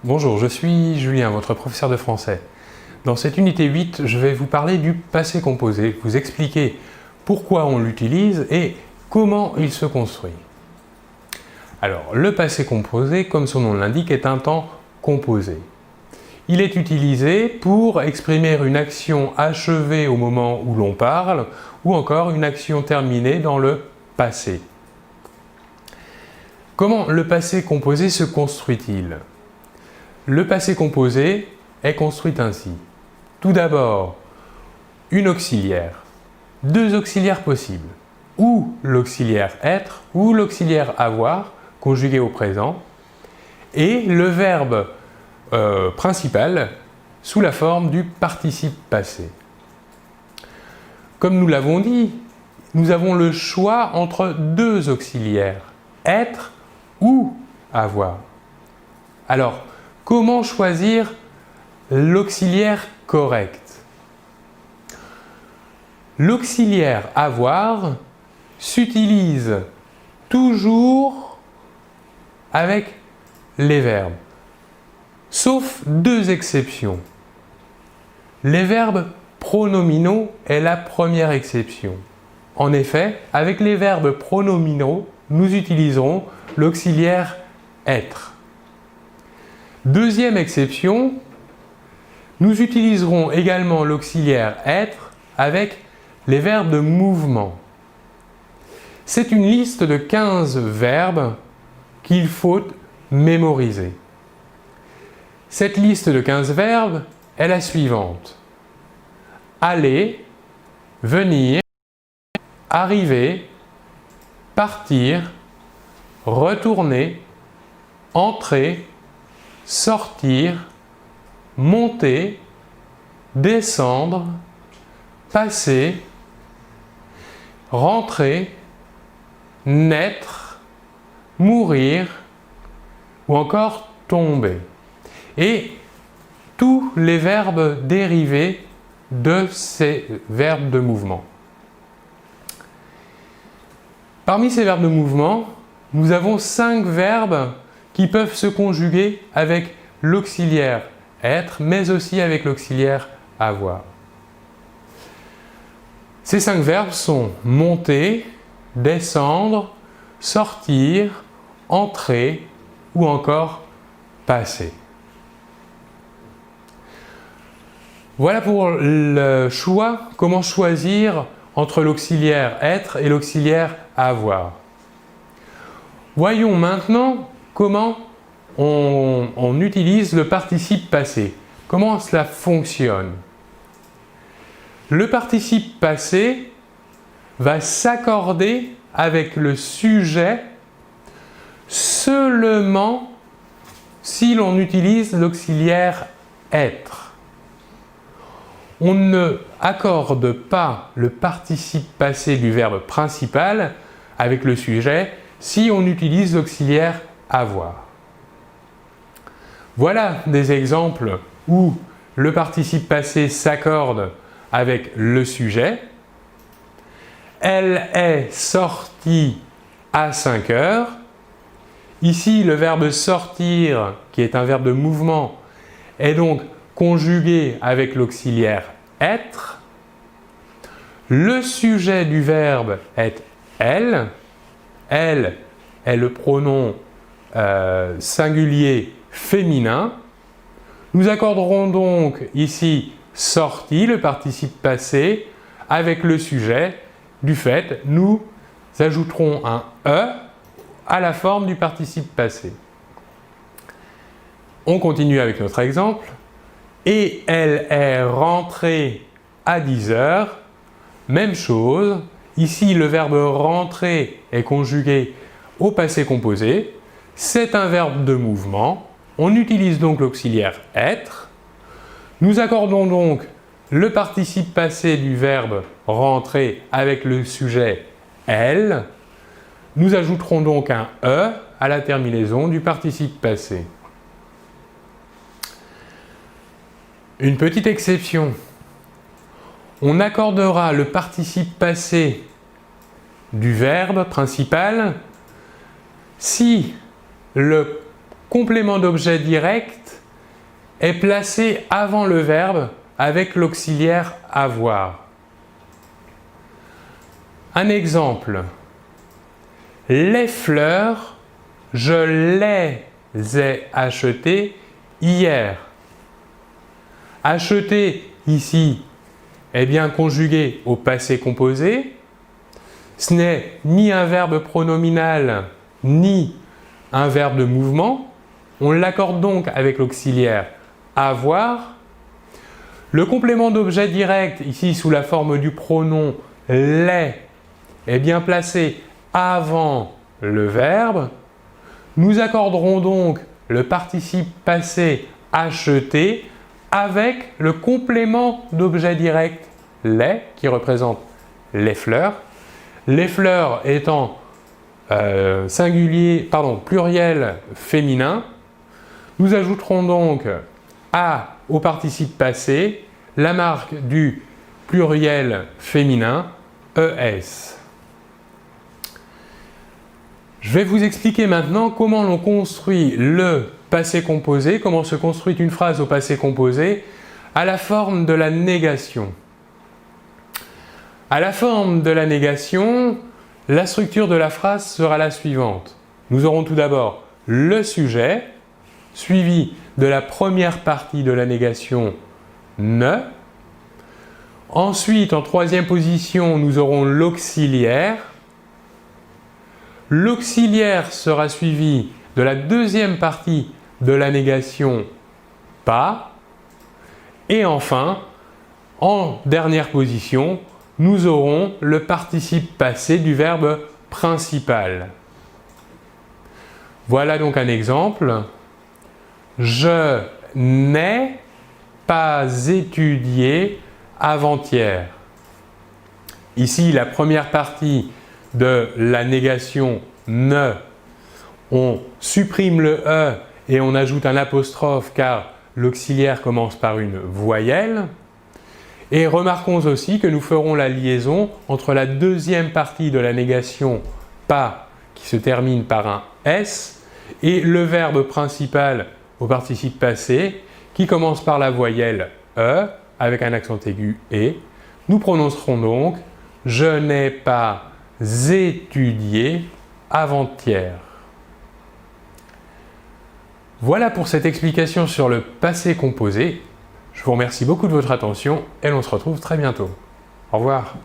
Bonjour, je suis Julien, votre professeur de français. Dans cette unité 8, je vais vous parler du passé composé, vous expliquer pourquoi on l'utilise et comment il se construit. Alors, le passé composé, comme son nom l'indique, est un temps composé. Il est utilisé pour exprimer une action achevée au moment où l'on parle ou encore une action terminée dans le passé. Comment le passé composé se construit-il ? Le passé composé est construit ainsi. Tout d'abord, une auxiliaire. Deux auxiliaires possibles. Ou l'auxiliaire être ou l'auxiliaire avoir, conjugué au présent. Et le verbe principal sous la forme du participe passé. Comme nous l'avons dit, nous avons le choix entre deux auxiliaires, être ou avoir. Alors, comment choisir l'auxiliaire correct? L'auxiliaire avoir s'utilise toujours avec les verbes, sauf deux exceptions. Les verbes pronominaux est la première exception. En effet, avec les verbes pronominaux, nous utiliserons l'auxiliaire être. Deuxième exception, nous utiliserons également l'auxiliaire être avec les verbes de mouvement. C'est une liste de 15 verbes qu'il faut mémoriser. Cette liste de 15 verbes est la suivante. Aller, venir, arriver, partir, retourner, entrer, sortir, monter, descendre, passer, rentrer, naître, mourir ou encore tomber. Et tous les verbes dérivés de ces verbes de mouvement. Parmi ces verbes de mouvement, nous avons 5 verbes qui peuvent se conjuguer avec l'auxiliaire être, mais aussi avec l'auxiliaire avoir. Ces 5 verbes sont monter, descendre, sortir, entrer ou encore passer. Voilà pour le choix, comment choisir entre l'auxiliaire être et l'auxiliaire avoir. Voyons maintenant comment on utilise le participe passé. Comment cela fonctionne? Le participe passé va s'accorder avec le sujet seulement si l'on utilise l'auxiliaire être. On ne accorde pas le participe passé du verbe principal avec le sujet si on utilise l'auxiliaire avoir. Voilà des exemples où le participe passé s'accorde avec le sujet. Elle est sortie à 5 heures. Ici, le verbe sortir, qui est un verbe de mouvement, est donc conjugué avec l'auxiliaire être. Le sujet du verbe est elle. Elle est le pronom singulier féminin. Nous accorderons donc ici sorti, le participe passé, avec le sujet. Du fait, nous ajouterons un E à la forme du participe passé. On continue avec notre exemple. Et elle est rentrée à 10 heures. Même chose. Ici, le verbe rentrer est conjugué au passé composé. C'est un verbe de mouvement. On utilise donc l'auxiliaire être. Nous accordons donc le participe passé du verbe rentrer avec le sujet elle. Nous ajouterons donc un E à la terminaison du participe passé. Une petite exception. On accordera le participe passé du verbe principal si le complément d'objet direct est placé avant le verbe avec l'auxiliaire avoir. Un exemple. Les fleurs, je les ai achetées hier. Acheter ici est bien conjugué au passé composé. Ce n'est ni un verbe pronominal ni un verbe de mouvement. On l'accorde donc avec l'auxiliaire avoir. Le complément d'objet direct, ici sous la forme du pronom les, est bien placé avant le verbe. Nous accorderons donc le participe passé acheté avec le complément d'objet direct les, qui représente les fleurs. Les fleurs étant pluriel féminin. Nous ajouterons donc à au participe passé la marque du pluriel féminin ES. Je vais vous expliquer maintenant comment l'on construit le passé composé, comment se construit une phrase au passé composé à la forme de la négation. À la forme de la négation, la structure de la phrase sera la suivante. Nous aurons tout d'abord le sujet, suivi de la première partie de la négation ne. Ensuite, en troisième position, nous aurons l'auxiliaire. L'auxiliaire sera suivi de la deuxième partie de la négation pas. Et enfin, en dernière position, nous aurons le participe passé du verbe principal. Voilà donc un exemple. Je n'ai pas étudié avant-hier. Ici, la première partie de la négation ne, on supprime le E et on ajoute un apostrophe car l'auxiliaire commence par une voyelle. Et remarquons aussi que nous ferons la liaison entre la deuxième partie de la négation pas qui se termine par un S et le verbe principal au participe passé qui commence par la voyelle E avec un accent aigu et. Nous prononcerons donc « Je n'ai pas étudié avant-hier ». Voilà pour cette explication sur le passé composé. Je vous remercie beaucoup de votre attention et l'on se retrouve très bientôt. Au revoir.